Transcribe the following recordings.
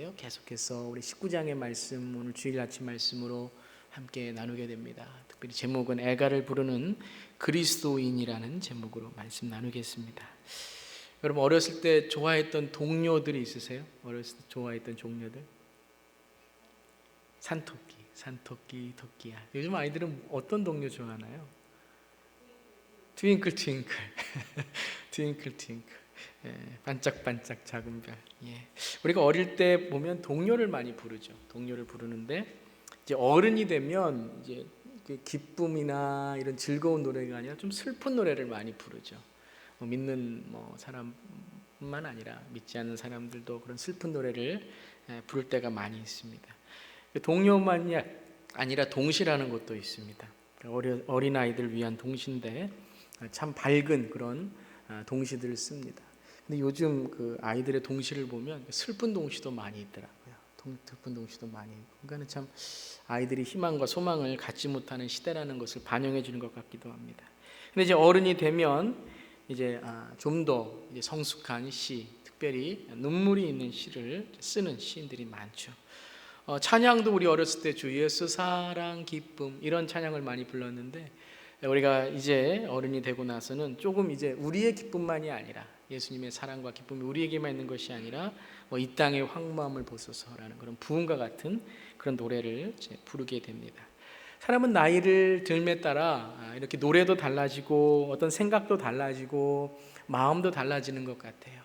있는데요. 계속해서 우리 19장의 말씀, 오늘 주일 아침 말씀으로 함께 나누게 됩니다. 특별히 제목은 애가를 부르는 그리스도인이라는 제목으로 말씀 나누겠습니다. 여러분 어렸을 때 좋아했던 동료들이 있으세요? 어렸을 때 좋아했던 종류들? 산토끼, 토끼야. 요즘 아이들은 어떤 동료 좋아하나요? 트윙클 트윙클 트윙클 트윙클. 예, 반짝반짝 작은 별. 예. 우리가 어릴 때 보면 동료를 많이 부르죠. 동료를 부르는데 이제 어른이 되면 이제 그 기쁨이나 이런 즐거운 노래가 아니라 좀 슬픈 노래를 많이 부르죠. 믿는 사람뿐만 아니라 믿지 않는 사람들도 그런 슬픈 노래를 부를 때가 많이 있습니다. 동료만이 아니라 동시라는 것도 있습니다. 어린 아이들 위한 동시인데 참 밝은 그런 동시들을 씁니다. 근데 요즘 그 아이들의 동시를 보면 슬픈 동시도 많이 있더라고요. 슬픈 동시도 많이 있고, 그러니까 참 아이들이 희망과 소망을 갖지 못하는 시대라는 것을 반영해 주는 것 같기도 합니다. 근데 이제 어른이 되면 이제 좀 더 성숙한 시, 특별히 눈물이 있는 시를 쓰는 시인들이 많죠. 찬양도 우리 어렸을 때 주 예수 사랑 기쁨 이런 찬양을 많이 불렀는데, 우리가 이제 어른이 되고 나서는 조금 이제 우리의 기쁨만이 아니라 예수님의 사랑과 기쁨이 우리에게만 있는 것이 아니라 이 땅의 황무함을 보소서라는 그런 부흥과 같은 그런 노래를 이제 부르게 됩니다. 사람은 나이를 들에 따라 이렇게 노래도 달라지고 어떤 생각도 달라지고 마음도 달라지는 것 같아요.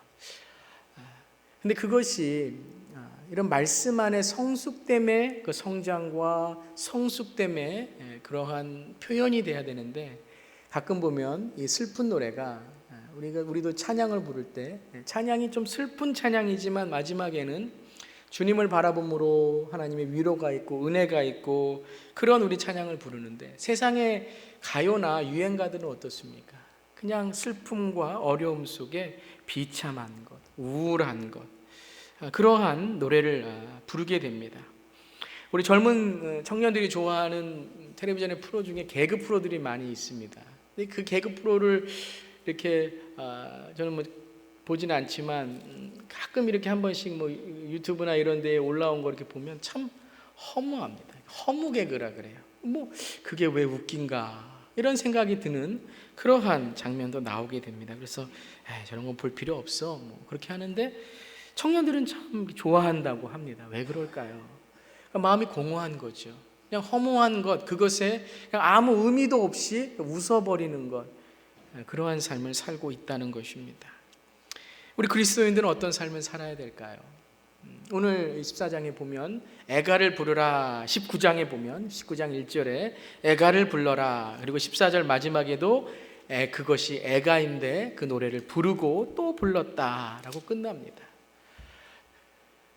근데 그것이 이런 말씀 안에 성숙됨의 그 성장과 성숙됨의 그러한 표현이 돼야 되는데, 가끔 보면 이 슬픈 노래가 우리도 찬양을 부를 때 찬양이 좀 슬픈 찬양이지만 마지막에는 주님을 바라봄으로 하나님의 위로가 있고 은혜가 있고 그런 우리 찬양을 부르는데, 세상의 가요나 유행가들은 어떻습니까? 그냥 슬픔과 어려움 속에 비참한 것, 우울한 것, 그러한 노래를 부르게 됩니다. 우리 젊은 청년들이 좋아하는 텔레비전의 프로 중에 개그 프로들이 많이 있습니다. 근데 그 개그 프로를 이렇게 저는 보지는 않지만 가끔 이렇게 한 번씩 유튜브나 이런 데에 올라온 거 이렇게 보면 참 허무합니다. 허무 개그라 그래요. 그게 왜 웃긴가 이런 생각이 드는 그러한 장면도 나오게 됩니다. 그래서 저런 건 볼 필요 없어 그렇게 하는데, 청년들은 참 좋아한다고 합니다. 왜 그럴까요? 마음이 공허한 거죠. 그냥 허무한 것, 그것에 그냥 아무 의미도 없이 웃어버리는 것, 그러한 삶을 살고 있다는 것입니다. 우리 그리스도인들은 어떤 삶을 살아야 될까요? 오늘 14장에 보면 애가를 부르라, 19장에 보면 19장 1절에 애가를 불러라, 그리고 14절 마지막에도 그것이 애가인데 그 노래를 부르고 또 불렀다라고 끝납니다.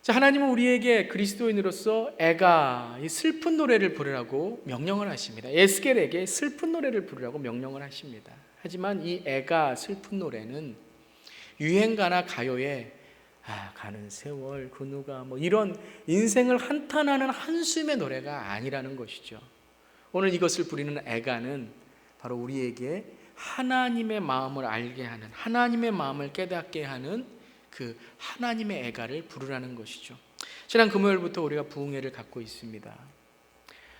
자, 하나님은 우리에게 그리스도인으로서 애가 이 슬픈 노래를 부르라고 명령을 하십니다. 에스겔에게 슬픈 노래를 부르라고 명령을 하십니다. 하지만 이 애가 슬픈 노래는 유행가나 가요에 가는 세월 그 누가 이런 인생을 한탄하는 한숨의 노래가 아니라는 것이죠. 오늘 이것을 부리는 애가는 바로 우리에게 하나님의 마음을 알게 하는, 하나님의 마음을 깨닫게 하는 그 하나님의 애가를 부르라는 것이죠. 지난 금요일부터 우리가 부흥회를 갖고 있습니다.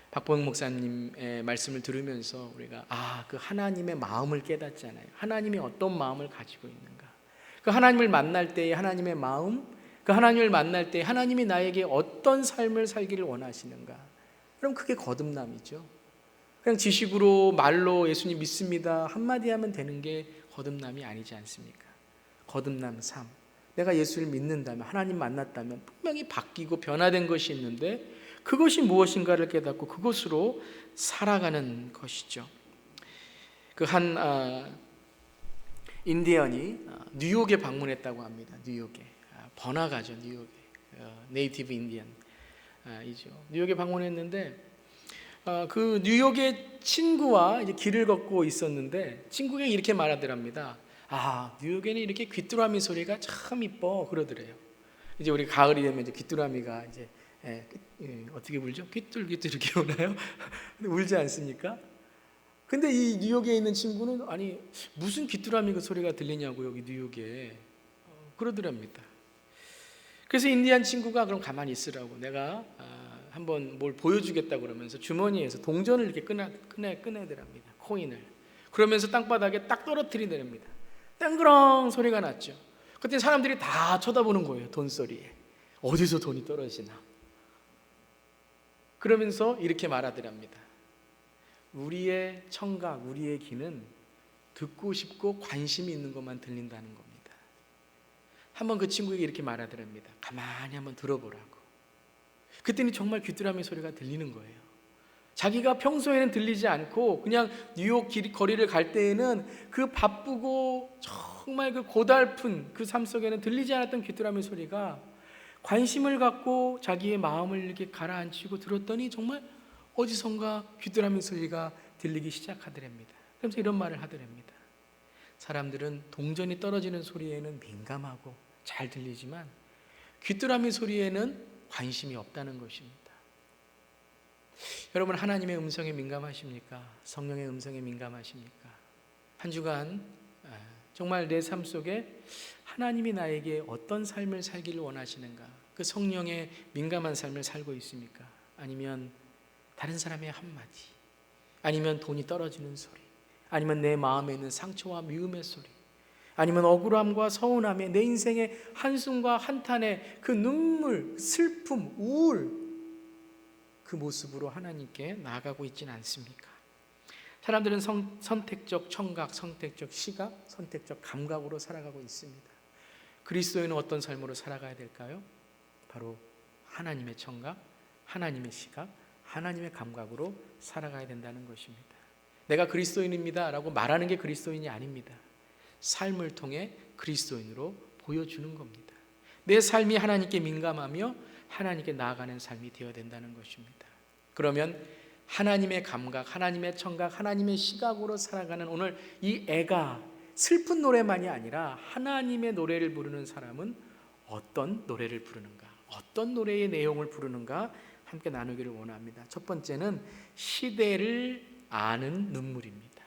박보영 목사님의 말씀을 들으면서 우리가 그 하나님의 마음을 깨닫잖아요. 하나님이 어떤 마음을 가지고 있는가, 그 하나님을 만날 때의 하나님의 마음, 그 하나님을 만날 때 하나님이 나에게 어떤 삶을 살기를 원하시는가. 그럼 그게 거듭남이죠. 그냥 지식으로 말로 예수님 믿습니다 한마디 하면 되는 게 거듭남이 아니지 않습니까? 거듭남 삶, 내가 예수를 믿는다면, 하나님 만났다면 분명히 바뀌고 변화된 것이 있는데 그것이 무엇인가를 깨닫고 그것으로 살아가는 것이죠. 그 한 인디언이 뉴욕에 방문했다고 합니다. 뉴욕에 번화가죠. 뉴욕에 네이티브 인디언이죠. 뉴욕에 방문했는데 그 뉴욕의 친구와 이제 길을 걷고 있었는데 친구가 이렇게 말하더랍니다. 뉴욕에는 이렇게 귀뚜라미 소리가 참 이뻐 그러더래요. 이제 우리 가을이 되면 이제 귀뚜라미가 이제 어떻게 울죠? 귀뚤귀뚤 이렇게 우나요? 울지 않습니까? 근데 이 뉴욕에 있는 친구는 무슨 귀뚜라미 그 소리가 들리냐고 여기 뉴욕에 그러더랍니다. 그래서 인디안 친구가 그럼 가만히 있으라고, 내가 한번 뭘 보여주겠다 그러면서 주머니에서 동전을 이렇게 꺼내더랍니다. 코인을. 그러면서 땅바닥에 딱 떨어뜨리더랍니다. 땡그렁 소리가 났죠. 그때 사람들이 다 쳐다보는 거예요. 돈소리에 어디서 돈이 떨어지나. 그러면서 이렇게 말하더랍니다. 우리의 청각, 우리의 귀는 듣고 싶고 관심이 있는 것만 들린다는 겁니다. 한번 그 친구에게 이렇게 말하더랍니다. 가만히 한번 들어보라고. 그때는 정말 귀뚜라미 소리가 들리는 거예요. 자기가 평소에는 들리지 않고 그냥 뉴욕 거리를 갈 때에는 그 바쁘고 정말 그 고달픈 그 삶 속에는 들리지 않았던 귀뚜라미 소리가 관심을 갖고 자기의 마음을 이렇게 가라앉히고 들었더니 정말 어디선가 귀뚜라미 소리가 들리기 시작하더랍니다. 그러면서 이런 말을 하더랍니다. 사람들은 동전이 떨어지는 소리에는 민감하고 잘 들리지만 귀뚜라미 소리에는 관심이 없다는 것입니다. 여러분, 하나님의 음성에 민감하십니까? 성령의 음성에 민감하십니까? 한 주간 정말 내 삶 속에 하나님이 나에게 어떤 삶을 살기를 원하시는가? 그 성령의 민감한 삶을 살고 있습니까? 아니면 다른 사람의 한마디, 아니면 돈이 떨어지는 소리, 아니면 내 마음에 있는 상처와 미움의 소리, 아니면 억울함과 서운함에 내 인생의 한숨과 한탄의 그 눈물, 슬픔, 우울, 그 모습으로 하나님께 나아가고 있지는 않습니까? 사람들은 선택적 청각, 선택적 시각, 선택적 감각으로 살아가고 있습니다. 그리스도인은 어떤 삶으로 살아가야 될까요? 바로 하나님의 청각, 하나님의 시각, 하나님의 감각으로 살아가야 된다는 것입니다. 내가 그리스도인입니다 라고 말하는 게 그리스도인이 아닙니다. 삶을 통해 그리스도인으로 보여주는 겁니다. 내 삶이 하나님께 민감하며 하나님께 나아가는 삶이 되어야 된다는 것입니다. 그러면 하나님의 감각, 하나님의 청각, 하나님의 시각으로 살아가는 오늘 이 애가 슬픈 노래만이 아니라 하나님의 노래를 부르는 사람은 어떤 노래를 부르는가, 어떤 노래의 내용을 부르는가 함께 나누기를 원합니다. 첫 번째는 시대를 아는 눈물입니다.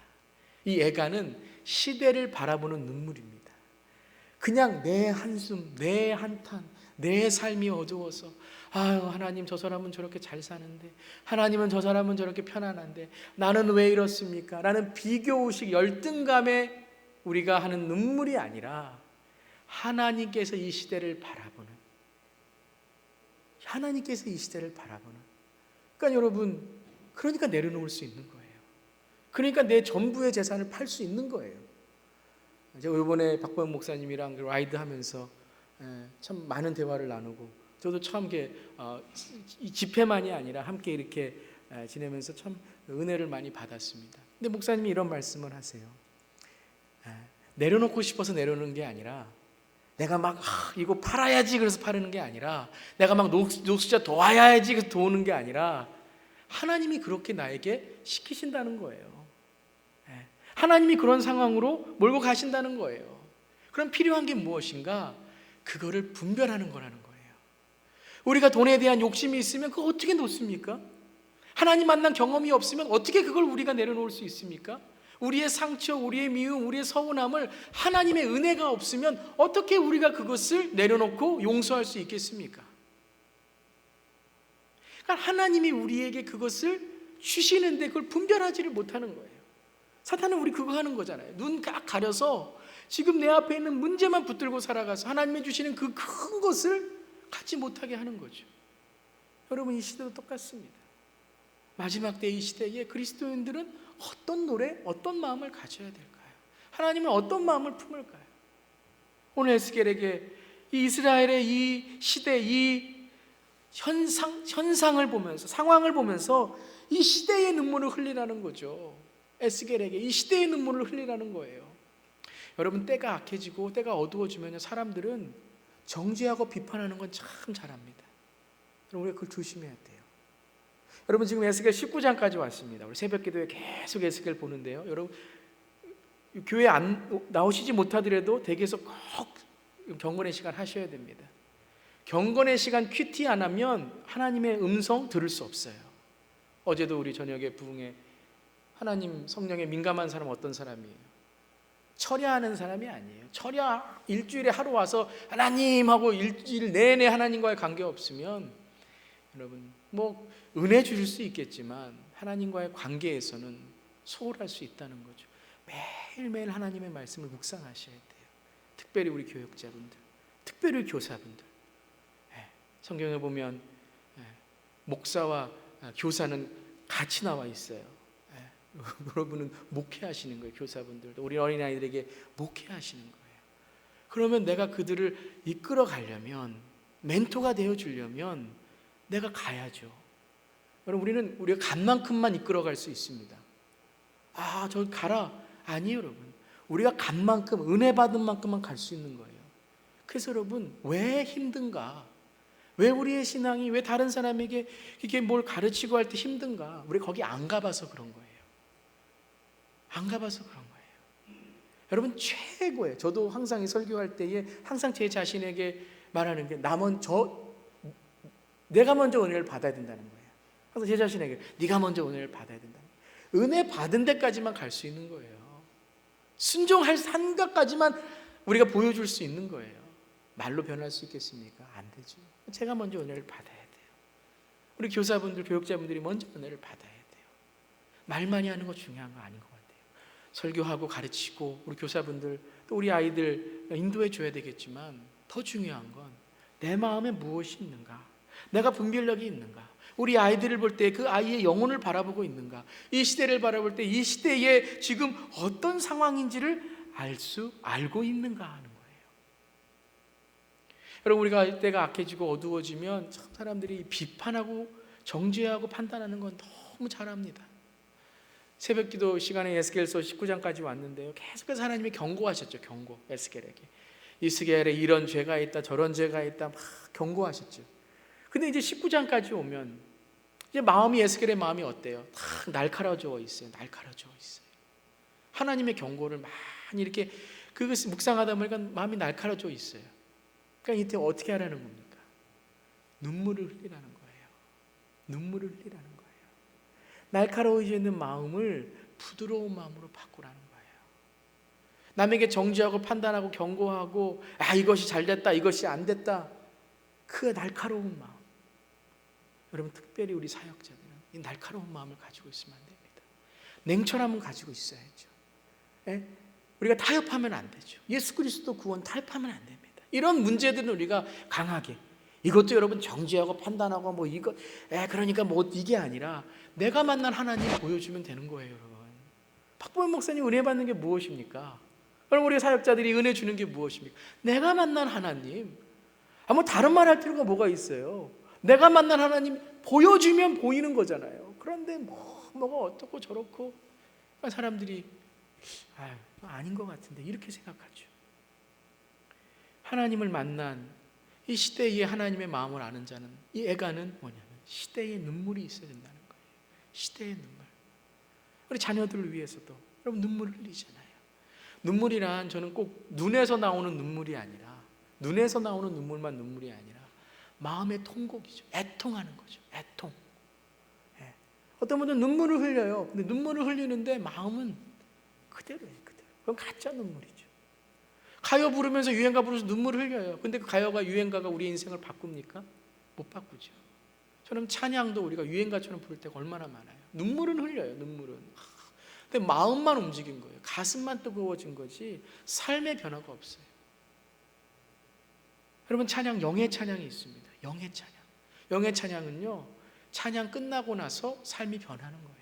이 애가는 시대를 바라보는 눈물입니다. 그냥 내 한숨, 내 한탄, 내 삶이 어두워서 아유, 하나님 저 사람은 저렇게 잘 사는데, 하나님은 저 사람은 저렇게 편안한데 나는 왜 이렇습니까? 라는 비교의식, 열등감에 우리가 하는 눈물이 아니라 하나님께서 이 시대를 바라보는, 하나님께서 이 시대를 바라보는, 그러니까 여러분, 그러니까 내려놓을 수 있는 거예요. 그러니까 내 전부의 재산을 팔 수 있는 거예요. 제가 이번에 박보영 목사님이랑 라이드 하면서 참 많은 대화를 나누고, 저도 참 이 집회만이 아니라 함께 이렇게 지내면서 참 은혜를 많이 받았습니다. 근데 목사님이 이런 말씀을 하세요. 내려놓고 싶어서 내려놓는 게 아니라, 내가 막 이거 팔아야지 그래서 파는 게 아니라, 내가 막 녹수자 도와야지 그래서 도우는 게 아니라, 하나님이 그렇게 나에게 시키신다는 거예요. 하나님이 그런 상황으로 몰고 가신다는 거예요. 그럼 필요한 게 무엇인가? 그거를 분별하는 거라는 거예요. 우리가 돈에 대한 욕심이 있으면 그거 어떻게 놓습니까? 하나님 만난 경험이 없으면 어떻게 그걸 우리가 내려놓을 수 있습니까? 우리의 상처, 우리의 미움, 우리의 서운함을 하나님의 은혜가 없으면 어떻게 우리가 그것을 내려놓고 용서할 수 있겠습니까? 그러니까 하나님이 우리에게 그것을 주시는데 그걸 분별하지를 못하는 거예요. 사탄은 우리 그거 하는 거잖아요. 눈 딱 가려서 지금 내 앞에 있는 문제만 붙들고 살아가서 하나님이 주시는 그 큰 것을 갖지 못하게 하는 거죠. 여러분, 이 시대도 똑같습니다. 마지막 때 이 시대에 그리스도인들은 어떤 노래, 어떤 마음을 가져야 될까요? 하나님은 어떤 마음을 품을까요? 오늘 에스겔에게 이 이스라엘의 이 시대, 이 현상을 보면서, 상황을 보면서 이 시대의 눈물을 흘리라는 거죠. 에스겔에게 이 시대의 눈물을 흘리라는 거예요. 여러분, 때가 악해지고 때가 어두워지면 사람들은 정죄하고 비판하는 건 참 잘합니다. 여러분, 우리가 그걸 조심해야 돼요. 여러분, 지금 에스겔 19장까지 왔습니다. 우리 새벽 기도에 계속 에스겔 보는데요. 여러분, 교회 안 나오시지 못하더라도 댁에서 꼭 경건의 시간 하셔야 됩니다. 경건의 시간 큐티 안 하면 하나님의 음성 들을 수 없어요. 어제도 우리 저녁에 부흥에 하나님 성령에 민감한 사람 어떤 사람이에요? 철야하는 사람이 아니에요. 철야 일주일에 하루 와서 하나님 하고 일주일 내내 하나님과의 관계 없으면 여러분 뭐 은혜 주실 수 있겠지만 하나님과의 관계에서는 소홀할 수 있다는 거죠. 매일매일 하나님의 말씀을 묵상하셔야 돼요. 특별히 우리 교육자분들, 특별히 교사분들. 성경에 보면 목사와 교사는 같이 나와 있어요. 여러분은 목회하시는 거예요. 교사분들도 우리 어린아이들에게 목회하시는 거예요. 그러면 내가 그들을 이끌어 가려면, 멘토가 되어 주려면 내가 가야죠. 여러분, 우리가 간 만큼만 이끌어 갈 수 있습니다. 저 가라. 아니에요, 여러분. 우리가 간 만큼, 은혜 받은 만큼만 갈 수 있는 거예요. 그래서 여러분, 왜 힘든가? 왜 우리의 신앙이, 왜 다른 사람에게 이게 뭘 가르치고 할 때 힘든가? 우리 거기 안 가봐서 그런 거예요. 안 가봐서 그런 거예요. 여러분, 최고예요. 저도 항상 설교할 때에 항상 제 자신에게 말하는 게 내가 먼저 은혜를 받아야 된다는 거예요. 항상 제 자신에게 네가 먼저 은혜를 받아야 된다. 은혜 받은 데까지만 갈 수 있는 거예요. 순종할 산각까지만 우리가 보여줄 수 있는 거예요. 말로 변할 수 있겠습니까? 안 되죠. 제가 먼저 은혜를 받아야 돼요. 우리 교사분들, 교육자분들이 먼저 은혜를 받아야 돼요. 말 많이 하는 거 중요한 거 아닌 것 같아요. 설교하고 가르치고 우리 교사분들 또 우리 아이들 인도해 줘야 되겠지만 더 중요한 건 내 마음에 무엇이 있는가? 내가 분별력이 있는가? 우리 아이들을 볼 때 그 아이의 영혼을 바라보고 있는가? 이 시대를 바라볼 때 이 시대에 지금 어떤 상황인지를 알고 있는가 하는 거예요. 여러분, 우리가 때가 악해지고 어두워지면 참 사람들이 비판하고 정죄하고 판단하는 건 너무 잘합니다. 새벽기도 시간에 에스겔서 19장까지 왔는데요, 계속해서 하나님이 경고하셨죠. 에스겔에게 이스겔에 이런 죄가 있다, 저런 죄가 있다, 막 경고하셨죠. 근데 이제 19장까지 오면 이제 에스겔의 마음이 어때요? 다 날카로워져 있어요. 하나님의 경고를 많이 이렇게 그것을 묵상하다 보니까 마음이 날카로워져 있어요. 그러니까 이때 어떻게 하라는 겁니까? 눈물을 흘리라는 거예요. 날카로워져 있는 마음을 부드러운 마음으로 바꾸라는 거예요. 남에게 정죄하고 판단하고 경고하고 이것이 잘 됐다, 이것이 안 됐다, 그 날카로운 마음. 여러분, 특별히 우리 사역자들은 이 날카로운 마음을 가지고 있으면 안 됩니다. 냉철함을 가지고 있어야죠. 우리가 타협하면 안 되죠. 예수 그리스도 구원 타협하면 안 됩니다. 이런 문제들은 우리가 강하게, 이것도 여러분 정죄하고 판단하고 그러니까 이게 아니라 내가 만난 하나님 보여주면 되는 거예요. 여러분, 박보영 목사님 은혜 받는 게 무엇입니까? 여러분, 우리 사역자들이 은혜 주는 게 무엇입니까? 내가 만난 하나님. 다른 말 할 필요가 뭐가 있어요? 내가 만난 하나님 보여주면 보이는 거잖아요. 그런데 뭐가 어떻고 저렇고 사람들이 아닌 것 같은데 이렇게 생각하죠. 하나님을 만난 이 시대에 하나님의 마음을 아는 자는, 이 애가는 뭐냐면 시대에 눈물이 있어야 된다는 거예요. 시대의 눈물. 우리 자녀들을 위해서도 여러분 눈물을 흘리잖아요. 눈물이란 저는 꼭 눈에서 나오는 눈물이 아니라, 눈에서 나오는 눈물만 눈물이 아니라 마음의 통곡이죠. 애통하는 거죠. 애통. 어떤 분들은 눈물을 흘려요. 근데 눈물을 흘리는데 마음은 그대로예요. 그건 가짜 눈물이죠. 가요 부르면서 유행가 부르면서 눈물을 흘려요. 근데 그 가요가, 유행가가 우리 인생을 바꿉니까? 못 바꾸죠. 저는 찬양도 우리가 유행가처럼 부를 때가 얼마나 많아요. 눈물은 흘려요. 근데 마음만 움직인 거예요. 가슴만 뜨거워진 거지 삶의 변화가 없어요. 여러분, 영의 찬양이 있습니다. 영의 찬양은요, 찬양 끝나고 나서 삶이 변하는 거예요.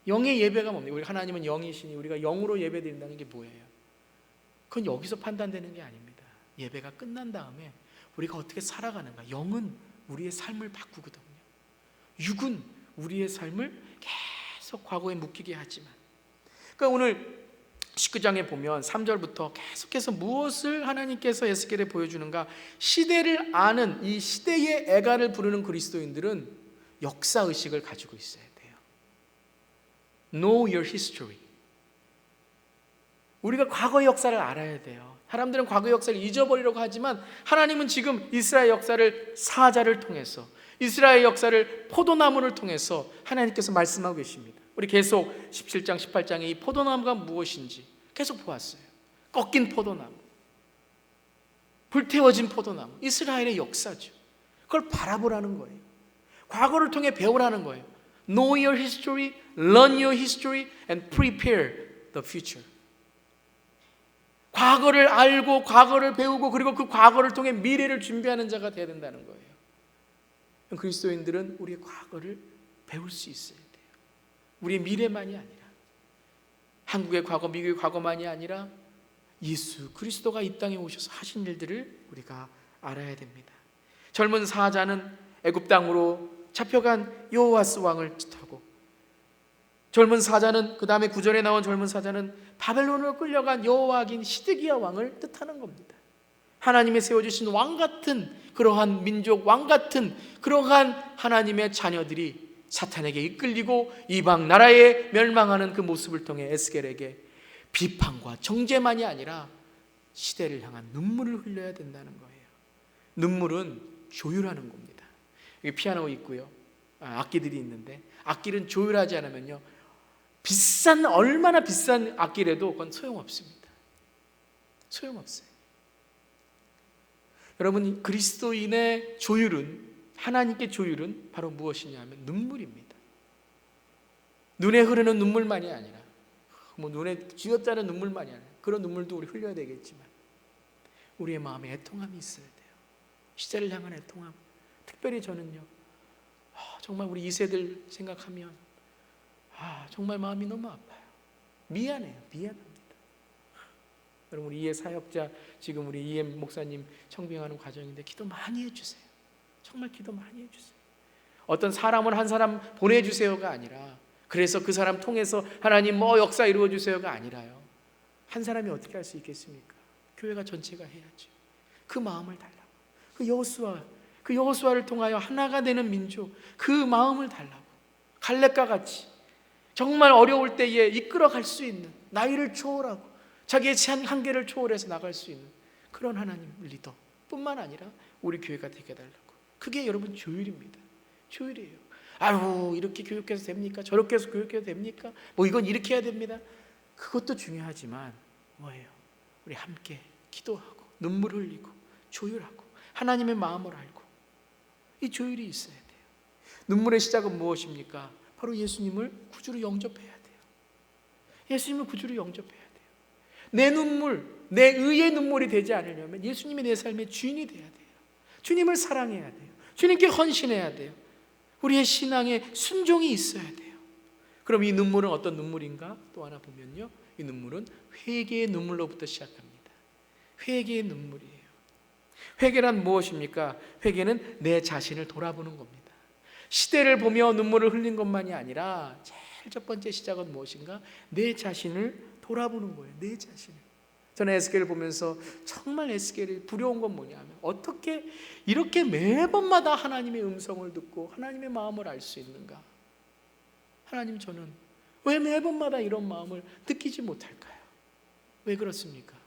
영의 예배가 뭡니까? 우리 하나님은 영이시니 우리가 영으로 예배드린다는 게 뭐예요? 그건 여기서 판단되는 게 아닙니다. 예배가 끝난 다음에 우리가 어떻게 살아가는가. 영은 우리의 삶을 바꾸거든요. 육은 우리의 삶을 계속 과거에 묶이게 하지만, 그러니까 오늘 19장에 보면 3절부터 계속해서 무엇을 하나님께서 에스겔에 보여주는가. 시대를 아는, 이 시대의 애가를 부르는 그리스도인들은 역사의식을 가지고 있어야 돼요. Know your history. 우리가 과거의 역사를 알아야 돼요. 사람들은 과거의 역사를 잊어버리려고 하지만 하나님은 지금 이스라엘 역사를 사자를 통해서, 이스라엘 역사를 포도나무를 통해서 하나님께서 말씀하고 계십니다. 우리 계속 17장 18장에 이 포도나무가 무엇인지, 계속 보았어요. 꺾인 포도나무, 불태워진 포도나무, 이스라엘의 역사죠. 그걸 바라보라는 거예요. 과거를 통해 배우라는 거예요. Know your history, learn your history, and prepare the future. 과거를 알고 과거를 배우고 그리고 그 과거를 통해 미래를 준비하는 자가 되어야 된다는 거예요. 그리스도인들은 우리의 과거를 배울 수 있어야 돼요. 우리의 미래만이 아니라, 한국의 과거, 미국의 과거만이 아니라 예수 그리스도가 이 땅에 오셔서 하신 일들을 우리가 알아야 됩니다. 젊은 사자는 애굽 땅으로 잡혀간 여호아스 왕을 뜻하고, 젊은 사자는, 그 다음에 구절에 나온 젊은 사자는 바벨론으로 끌려간 여호와긴 시드기야 왕을 뜻하는 겁니다. 하나님의 세워주신 왕 같은 그러한 민족, 왕 같은 그러한 하나님의 자녀들이 사탄에게 이끌리고 이방 나라에 멸망하는 그 모습을 통해 에스겔에게 비판과 정죄만이 아니라 시대를 향한 눈물을 흘려야 된다는 거예요. 눈물은 조율하는 겁니다. 여기 피아노 있고요, 악기들이 있는데, 악기는 조율하지 않으면요, 얼마나 비싼 악기라도 그건 소용없습니다. 소용없어요. 여러분, 그리스도인의 조율은, 하나님께 조율은 바로 무엇이냐면 눈물입니다. 눈에 흐르는 눈물만이 아니라, 눈에 쥐어짜는 눈물만이 아니라, 그런 눈물도 우리 흘려야 되겠지만 우리의 마음에 애통함이 있어야 돼요. 시대를 향한 애통함. 특별히 저는요, 정말 우리 2세들 생각하면 정말 마음이 너무 아파요. 미안합니다. 여러분, 우리 이해 사역자, 지금 우리 이엠 목사님 청빙하는 과정인데 기도 많이 해주세요. 정말 기도 많이 해주세요. 어떤 사람을 한 사람 보내주세요가 아니라, 그래서 그 사람 통해서 하나님 역사 이루어주세요가 아니라요, 한 사람이 어떻게 할 수 있겠습니까? 교회가 전체가 해야죠. 그 마음을 달라고, 그 여호수아를 통하여 하나가 되는 민족, 그 마음을 달라고, 갈렙과 같이 정말 어려울 때에 이끌어갈 수 있는, 나이를 초월하고 자기의 한계를 초월해서 나갈 수 있는 그런 하나님 리더 뿐만 아니라 우리 교회가 되게 해달라고. 그게 여러분 조율입니다. 조율이에요. 이렇게 교육해서 됩니까? 저렇게 해서 교육해도 됩니까? 이건 이렇게 해야 됩니다. 그것도 중요하지만 뭐예요? 우리 함께 기도하고 눈물 흘리고 조율하고 하나님의 마음을 알고, 이 조율이 있어야 돼요. 눈물의 시작은 무엇입니까? 바로 예수님을 구주로 영접해야 돼요. 예수님을 구주로 영접해야 돼요. 내 눈물, 내 의의 눈물이 되지 않으려면 예수님이 내 삶의 주인이 돼야 돼요. 주님을 사랑해야 돼요. 주님께 헌신해야 돼요. 우리의 신앙에 순종이 있어야 돼요. 그럼 이 눈물은 어떤 눈물인가? 또 하나 보면요, 이 눈물은 회개의 눈물로부터 시작합니다. 회개의 눈물이에요. 회개란 무엇입니까? 회개는 내 자신을 돌아보는 겁니다. 시대를 보며 눈물을 흘린 것만이 아니라 제일 첫 번째 시작은 무엇인가? 내 자신을 돌아보는 거예요. 내 자신을. 저는 에스겔을 보면서 정말 에스겔이 두려운 건 뭐냐면, 어떻게 이렇게 매번마다 하나님의 음성을 듣고 하나님의 마음을 알 수 있는가? 하나님, 저는 왜 매번마다 이런 마음을 느끼지 못할까요? 왜 그렇습니까?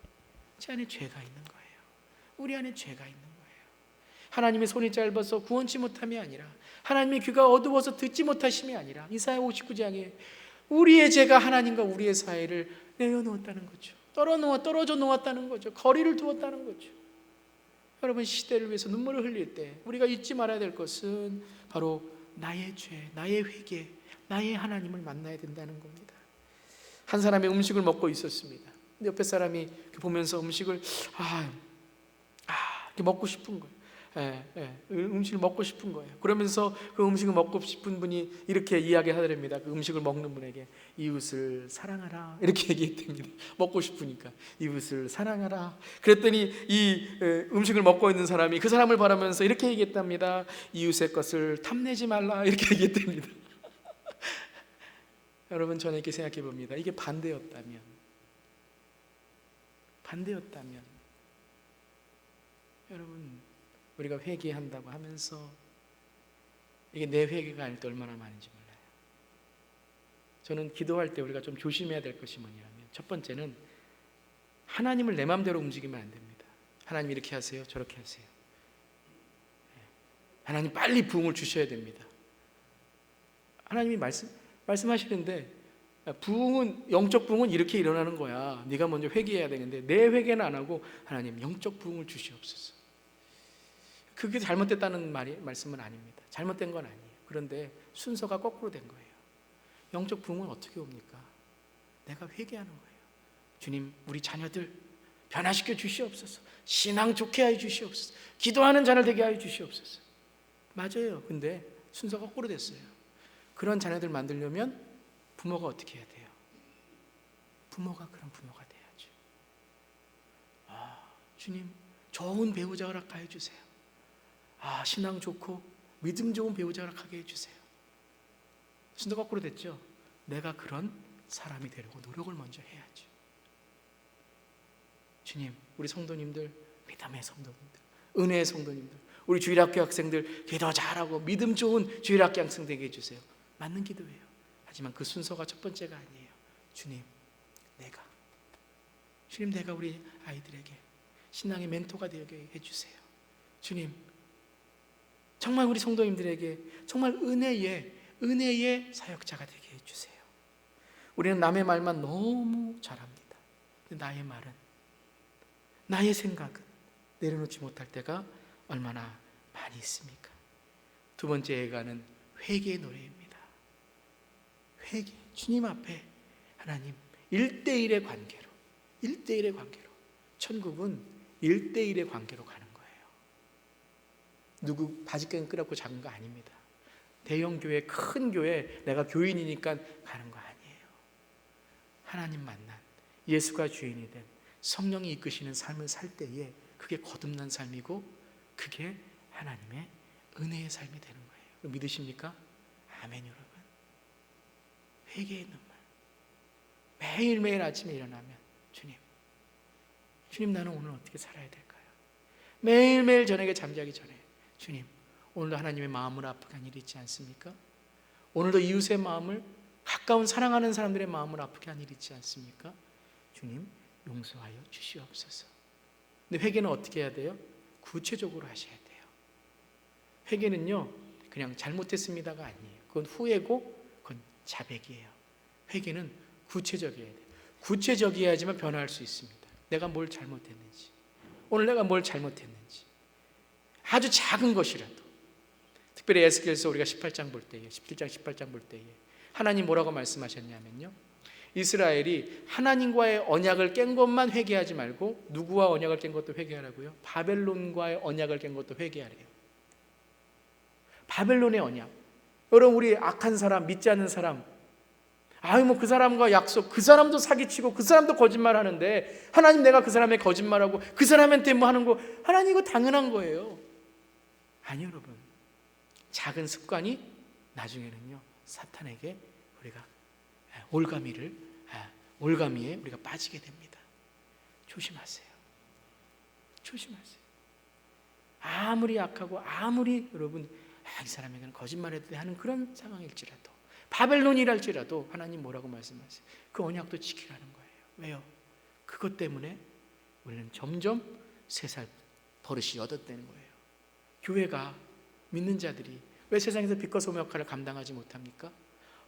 제 안에 죄가 있는 거예요. 우리 안에 죄가 있는 거예요. 하나님의 손이 짧아서 구원치 못함이 아니라, 하나님의 귀가 어두워서 듣지 못하심이 아니라, 이사야 59장에 우리의 죄가 하나님과 우리의 사이를 내어놓았다는 거죠. 떨어져 놓았다는 거죠. 거리를 두었다는 거죠. 여러분, 시대를 위해서 눈물을 흘릴 때 우리가 잊지 말아야 될 것은 바로 나의 죄, 나의 회개, 나의 하나님을 만나야 된다는 겁니다. 한 사람이 음식을 먹고 있었습니다. 근데 옆에 사람이 보면서 음식을 이렇게 먹고 싶은 거예요. 음식을 먹고 싶은 거예요. 그러면서 그 음식을 먹고 싶은 분이 이렇게 이야기하더랍니다. 그 음식을 먹는 분에게 이웃을 사랑하라, 이렇게 얘기했답니다. 먹고 싶으니까 이웃을 사랑하라. 그랬더니 이 음식을 먹고 있는 사람이 그 사람을 바라면서 이렇게 얘기했답니다. 이웃의 것을 탐내지 말라, 이렇게 얘기했답니다. 여러분, 저는 이렇게 생각해 봅니다. 이게 반대였다면 여러분, 우리가 회개한다고 하면서 이게 내 회개가 아닐 때 얼마나 많은지 몰라요. 저는 기도할 때 우리가 좀 조심해야 될 것이 뭐냐면, 첫 번째는 하나님을 내 마음대로 움직이면 안 됩니다. 하나님 이렇게 하세요, 저렇게 하세요. 하나님 빨리 부흥을 주셔야 됩니다. 하나님이 말씀하시는데 부흥은, 영적 부흥은 이렇게 일어나는 거야. 네가 먼저 회개해야 되는데 내 회개는 안 하고 하나님 영적 부흥을 주시옵소서. 그게 잘못됐다는 말씀은 아닙니다. 잘못된 건 아니에요. 그런데 순서가 거꾸로 된 거예요. 영적 부흥은 어떻게 옵니까? 내가 회개하는 거예요. 주님, 우리 자녀들 변화시켜 주시옵소서. 신앙 좋게 하여 주시옵소서. 기도하는 자녀 되게 하여 주시옵소서. 맞아요. 근데 순서가 거꾸로 됐어요. 그런 자녀들 만들려면 부모가 어떻게 해야 돼요? 부모가 그런 부모가 돼야죠. 주님, 좋은 배우자 허락하여 주세요. 신앙 좋고 믿음 좋은 배우자 허락하게 해주세요. 순서 거꾸로 됐죠? 내가 그런 사람이 되려고 노력을 먼저 해야죠. 주님, 우리 성도님들, 믿음의 성도님들, 은혜의 성도님들, 우리 주일학교 학생들 기도 잘하고 믿음 좋은 주일학교 학생 되게 해주세요. 맞는 기도예요. 하지만 그 순서가 첫 번째가 아니에요. 주님, 내가 우리 아이들에게 신앙의 멘토가 되게 해주세요. 주님, 정말 우리 성도님들에게 정말 은혜의 사역자가 되게 해주세요. 우리는 남의 말만 너무 잘합니다. 근데 나의 말은, 나의 생각은 내려놓지 못할 때가 얼마나 많이 있습니까? 두 번째 예가는 회개의 노래입니다. 회개, 주님 앞에 하나님 1대1의 관계로, 천국은 1대1의 관계로 가는 거예요. 누구 바지깡 끄라고 작은 거 아닙니다. 대형 교회, 큰 교회, 내가 교인이니까 가는 거 아니에요. 하나님 만난, 예수가 주인이 된 성령이 이끄시는 삶을 살 때에 그게 거듭난 삶이고 그게 하나님의 은혜의 삶이 되는 거예요. 믿으십니까? 아멘. 여러분, 회개의 눈물, 매일매일 아침에 일어나면 주님 나는 오늘 어떻게 살아야 될까요? 매일매일 저녁에 잠자기 전에 주님, 오늘도 하나님의 마음을 아프게 한 일이 있지 않습니까? 오늘도 이웃의 마음을, 가까운 사랑하는 사람들의 마음을 아프게 한 일이 있지 않습니까? 주님, 용서하여 주시옵소서. 근데 회개는 어떻게 해야 돼요? 구체적으로 하셔야 돼요. 회개는요, 그냥 잘못했습니다가 아니에요. 그건 후회고 그건 자백이에요. 회개는 구체적이어야 돼요. 구체적이어야지만 변화할 수 있습니다. 내가 뭘 잘못했는지, 오늘 내가 뭘 잘못했는지, 아주 작은 것이라도, 특별히 에스겔서 우리가 17장 볼 때에 하나님 뭐라고 말씀하셨냐면요, 이스라엘이 하나님과의 언약을 깬 것만 회개하지 말고 누구와 언약을 깬 것도 회개하라고요? 바벨론과의 언약을 깬 것도 회개하래요. 바벨론의 언약. 여러분, 우리 악한 사람, 믿지 않는 사람, 그 사람과 약속, 그 사람도 사기치고 그 사람도 거짓말하는데 하나님, 내가 그 사람의 거짓말하고 그 사람한테 뭐 하는 거, 하나님 이거 당연한 거예요. 아니 여러분, 작은 습관이 나중에는요 사탄에게 우리가 올가미에 우리가 빠지게 됩니다. 조심하세요. 아무리 약하고 아무리 여러분 이 사람에게는 거짓말해도 돼 하는 그런 상황일지라도, 바벨론이랄지라도 하나님 뭐라고 말씀하세요? 그 언약도 지키라는 거예요. 왜요? 그것 때문에 우리는 점점 세상 버릇이 여럿되는 거예요. 교회가, 믿는 자들이 왜 세상에서 빛과 소금 역할을 감당하지 못합니까?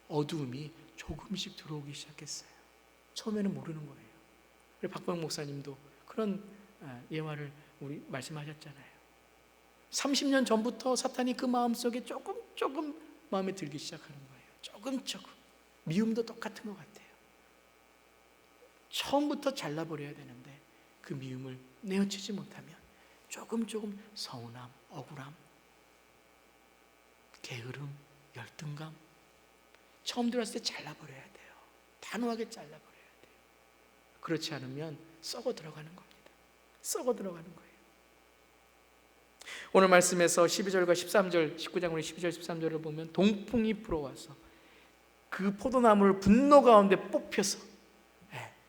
어두움이 조금씩 들어오기 시작했어요. 처음에는 모르는 거예요. 우리 박범 목사님도 그런 예화를 우리 말씀하셨잖아요. 30년 전부터 사탄이 그 마음속에 조금 마음에 들기 시작하는 거예요. 조금. 미움도 똑같은 것 같아요. 처음부터 잘라버려야 되는데 그 미움을 내어치지 못하면 조금 서운함, 억울함, 게으름, 열등감, 처음 들어왔을 때 잘라버려야 돼요. 단호하게 잘라버려야 돼요. 그렇지 않으면 썩어 들어가는 겁니다. 썩어 들어가는 거예요. 오늘 말씀에서 12절과 13절, 19장 우리 12절 13절을 보면 동풍이 불어와서 그 포도나무를 분노 가운데 뽑혀서,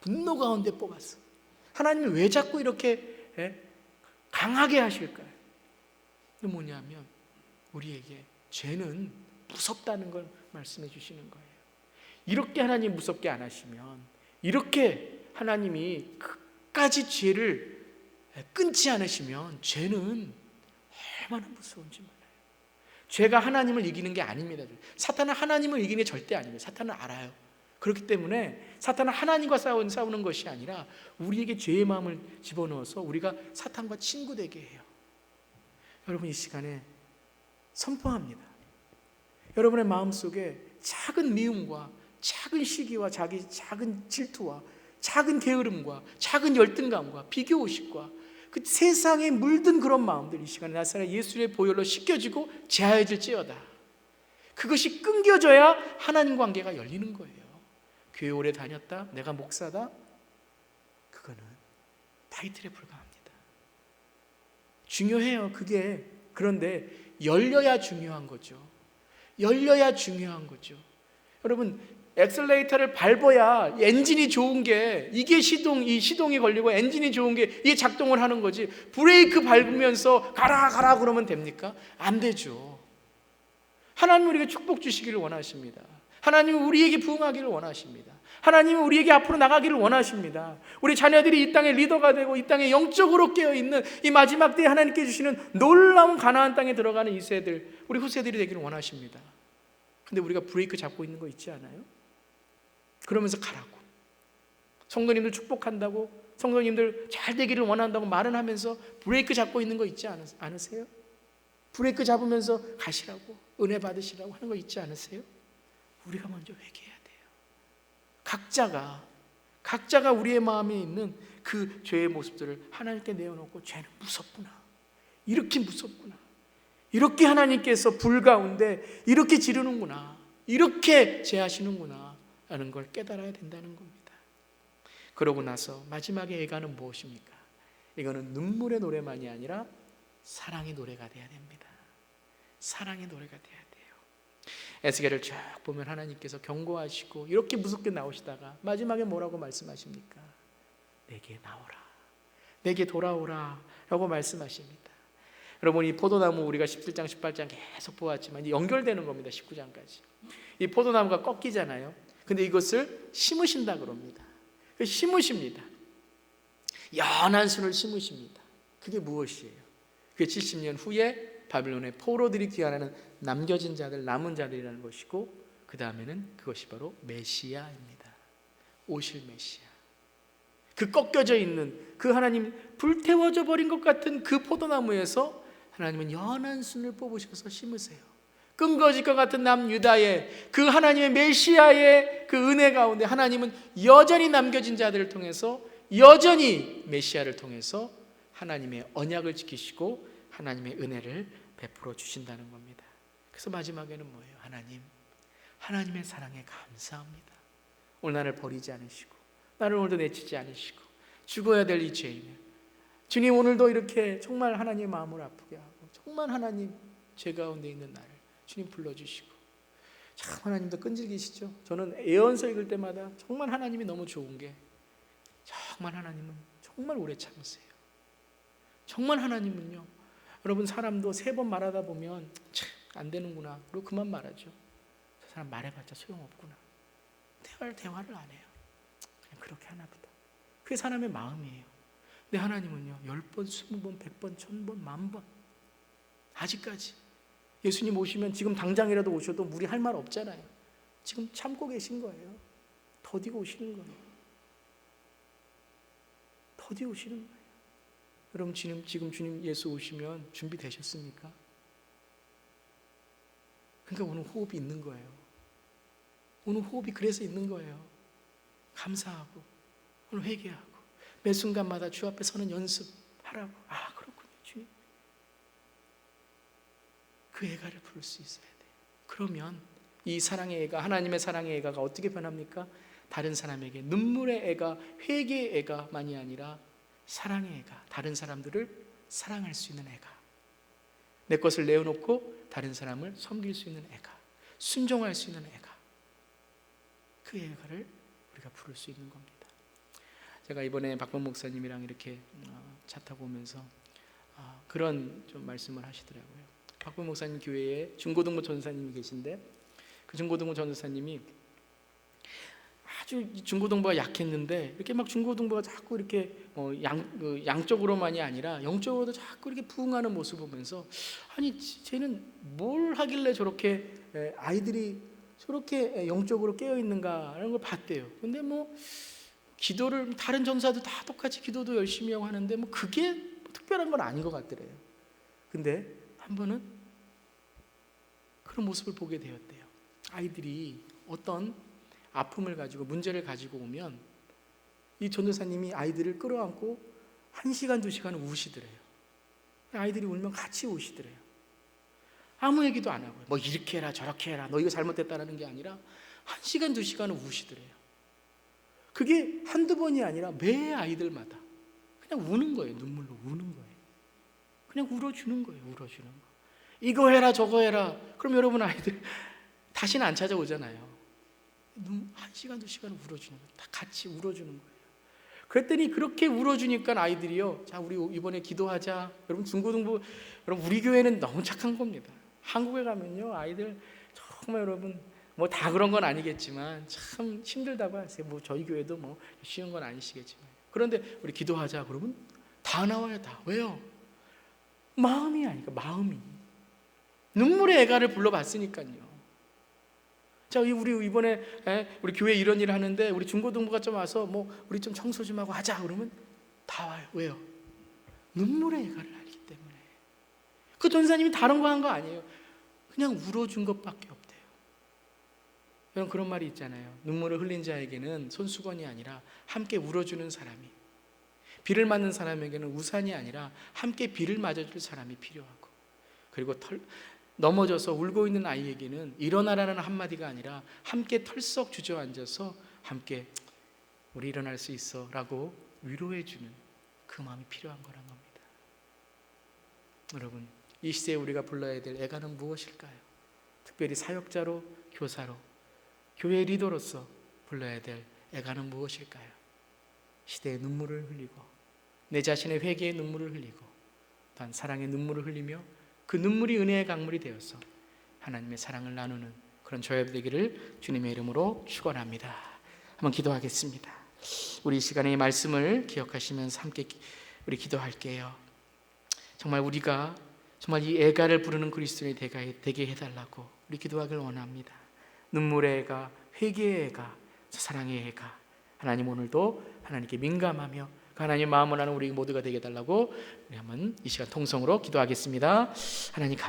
분노 가운데 뽑았어. 하나님이 왜 자꾸 이렇게 강하게 하실까요? 그게 뭐냐면 우리에게 죄는 무섭다는 걸 말씀해 주시는 거예요. 이렇게 하나님 무섭게 안 하시면, 이렇게 하나님이 끝까지 죄를 끊지 않으시면 죄는 얼마나 무서운지 몰라요. 죄가 하나님을 이기는 게 아닙니다. 사탄은 하나님을 이기는 게 절대 아닙니다. 사탄은 알아요. 그렇기 때문에 사탄은 하나님과 싸우는 것이 아니라 우리에게 죄의 마음을 집어넣어서 우리가 사탄과 친구 되게 해요. 여러분, 이 시간에 선포합니다. 여러분의 마음속에 작은 미움과 작은 시기와 작은 질투와 작은 게으름과 작은 열등감과 비교의식과 그 세상에 물든 그런 마음들, 이 시간에 나사렛 예수의 보혈로 씻겨지고 제하여질지어다. 그것이 끊겨져야 하나님 관계가 열리는 거예요. 교회 오래 다녔다, 내가 목사다, 그거는 타이틀에 불과합니다. 중요해요, 그게. 그런데 열려야 중요한 거죠. 열려야 중요한 거죠. 여러분, 엑셀레이터를 밟아야 엔진이 좋은 게, 이게 이 시동이 걸리고 엔진이 좋은 게 이게 작동을 하는 거지. 브레이크 밟으면서 가라 그러면 됩니까? 안 되죠. 하나님 우리에게 축복 주시기를 원하십니다. 하나님은 우리에게 부응하기를 원하십니다. 하나님은 우리에게 앞으로 나가기를 원하십니다. 우리 자녀들이 이 땅의 리더가 되고 이 땅에 영적으로 깨어있는 이 마지막 때에 하나님께 주시는 놀라운 가나안 땅에 들어가는 이 세들, 우리 후세들이 되기를 원하십니다. 근데 우리가 브레이크 잡고 있는 거 있지 않아요? 그러면서 가라고, 성도님들 축복한다고, 성도님들 잘 되기를 원한다고 말은 하면서 브레이크 잡고 있는 거 있지 않으세요? 브레이크 잡으면서 가시라고, 은혜 받으시라고 하는 거 있지 않으세요? 우리가 먼저 회개해야 돼요. 각자가 우리의 마음에 있는 그 죄의 모습들을 하나님께 내어놓고, 죄는 무섭구나, 이렇게 무섭구나, 이렇게 하나님께서 불 가운데 이렇게 지르는구나, 이렇게 제하시는구나 라는 걸 깨달아야 된다는 겁니다. 그러고 나서 마지막에 애가는 무엇입니까? 이거는 눈물의 노래만이 아니라 사랑의 노래가 돼야 됩니다. 사랑의 노래가 돼야 돼요. 에스겔을 쭉 보면 하나님께서 경고하시고 이렇게 무섭게 나오시다가 마지막에 뭐라고 말씀하십니까? 내게 나오라, 내게 돌아오라 라고 말씀하십니다. 여러분, 이 포도나무 우리가 17장 18장 계속 보았지만 이제 연결되는 겁니다. 19장까지 이 포도나무가 꺾이잖아요. 근데 이것을 심으신다 그럽니다. 심으십니다. 연한 순을 심으십니다. 그게 무엇이에요? 그게 70년 후에 바빌론의 포로들이 귀환하는 남겨진 자들, 남은 자들이라는 것이고, 그 다음에는 그것이 바로 메시아입니다. 오실 메시아. 그 꺾여져 있는 그 하나님, 불태워져 버린 것 같은 그 포도나무에서 하나님은 연한 순을 뽑으셔서 심으세요. 끊어질 것 같은 남유다의 그 하나님의 메시아의 그 은혜 가운데 하나님은 여전히 남겨진 자들을 통해서, 여전히 메시아를 통해서 하나님의 언약을 지키시고 하나님의 은혜를 베풀어 주신다는 겁니다. 그래서 마지막에는 뭐예요? 하나님의 사랑에 감사합니다. 오늘 나를 버리지 않으시고 나를 오늘도 내치지 않으시고 죽어야 될 이 죄인을 주님 오늘도 이렇게 정말 하나님의 마음을 아프게 하고 정말 하나님 죄 가운데 있는 나를 주님 불러주시고, 참 하나님도 끈질기시죠. 저는 예언서 읽을 때마다 정말 하나님이 너무 좋은 게, 정말 하나님은 정말 오래 참으세요. 정말 하나님은요, 여러분 사람도 3번 말하다 보면 참 안 되는구나 그리고 그만 말하죠. 저 사람 말해봤자 소용없구나, 대화를 안 해요. 그냥 그렇게 하나 보다. 그게 사람의 마음이에요. 근데 하나님은요 10번, 20번, 100번, 1000번, 10,000번 아직까지 예수님 오시면 지금 당장이라도 오셔도 우리 할 말 없잖아요. 지금 참고 계신 거예요. 더디고 오시는 거예요. 더디고 오시는 거예요. 여러분 지금 주님 예수 오시면 준비되셨습니까? 그러니까 오늘 호흡이 있는 거예요. 오늘 호흡이 그래서 있는 거예요. 감사하고 오늘 회개하고 매 순간마다 주 앞에 서는 연습하라고. 아 그렇군요 주님. 그 애가를 부를 수 있어야 돼요. 그러면 이 사랑의 애가, 하나님의 사랑의 애가가 어떻게 변합니까? 다른 사람에게 눈물의 애가, 회개의 애가만이 아니라 사랑의 애가, 다른 사람들을 사랑할 수 있는 애가, 내 것을 내어놓고 다른 사람을 섬길 수 있는 애가, 순종할 수 있는 애가, 그 애가를 우리가 부를 수 있는 겁니다. 제가 이번에 박범 목사님이랑 이렇게 차 타고 오면서 그런 좀 말씀을 하시더라고요. 박범 목사님 교회에 중고등부 전도사님이 계신데, 그 중고등부 전도사님이 아주 중고등부가 약했는데 이렇게 막 중고등부가 자꾸 이렇게 양적으로만이 아니라 영적으로도 자꾸 이렇게 부흥하는 모습을 보면서, 아니 쟤는 뭘 하길래 저렇게 아이들이 저렇게 영적으로 깨어 있는가라는 걸 봤대요. 근데 뭐 기도를 다른 전사도 다 똑같이 기도도 열심히 하고 하는데 뭐 그게 뭐 특별한 건 아닌 것 같더래요. 근데 한 번은 그런 모습을 보게 되었대요. 아이들이 어떤 아픔을 가지고 문제를 가지고 오면 이 전도사님이 아이들을 끌어안고 1시간, 2시간 우시더래요. 아이들이 울면 같이 우시더래요. 아무 얘기도 안 하고요. 뭐 이렇게 해라 저렇게 해라 너 이거 잘못됐다라는 게 아니라 1시간, 2시간을 우시더래요. 그게 한두 번이 아니라 매 아이들마다 그냥 우는 거예요. 눈물로 우는 거예요. 그냥 울어주는 거예요. 울어주는 거. 이거 해라 저거 해라. 그럼 여러분 아이들 다시는 안 찾아오잖아요. 1시간, 2시간 울어주는 거예요. 다 같이 울어주는 거예요. 그랬더니 그렇게 울어주니까 아이들이요. 자, 우리 이번에 기도하자. 여러분 중고등부, 여러분 우리 교회는 너무 착한 겁니다. 한국에 가면요, 아이들 정말 여러분 뭐 다 그런 건 아니겠지만 참 힘들다고 하세요. 뭐 저희 교회도 뭐 쉬운 건 아니시겠지만. 그런데 우리 기도하자 그러면 다 나와요, 다. 왜요? 마음이 아니까 마음이. 눈물의 애가를 불러봤으니까요. 자, 우리 이번에 우리 교회 이런 일 하는데 우리 중고등부가 좀 와서 뭐 우리 좀 청소 좀 하고 하자 그러면 다 와요. 왜요? 눈물의 애가를 알기 때문에. 그 전사님이 다른 거 한 거 아니에요. 그냥 울어준 것밖에 없대요. 여러분 그런 말이 있잖아요. 눈물을 흘린 자에게는 손수건이 아니라 함께 울어주는 사람이, 비를 맞는 사람에게는 우산이 아니라 함께 비를 맞아줄 사람이 필요하고, 그리고 넘어져서 울고 있는 아이에게는 일어나라는 한마디가 아니라 함께 털썩 주저앉아서 함께 우리 일어날 수 있어 라고 위로해주는 그 마음이 필요한 거란 겁니다. 여러분 이 시대에 우리가 불러야 될 애가는 무엇일까요? 특별히 사역자로, 교사로, 교회 리더로서 불러야 될 애가는 무엇일까요? 시대의 눈물을 흘리고 내 자신의 회개의 눈물을 흘리고 또한 사랑의 눈물을 흘리며 그 눈물이 은혜의 강물이 되어서 하나님의 사랑을 나누는 그런 저희들 되기를 주님의 이름으로 축원합니다. 한번 기도하겠습니다. 우리 이 시간에 이 말씀을 기억하시면서 함께 우리 기도할게요. 정말 우리가 정말 이 애가를 부르는 그리스도인이 되게 해달라고 우리 기도하길 원합니다. 눈물의 애가, 회개의 애가, 사랑의 애가, 하나님 오늘도 하나님께 민감하며 하나님 마음을 아는 우리 모두가 되게 해달라고 우리 한번 이 시간 통성으로 기도하겠습니다. 하나님 감사합니다.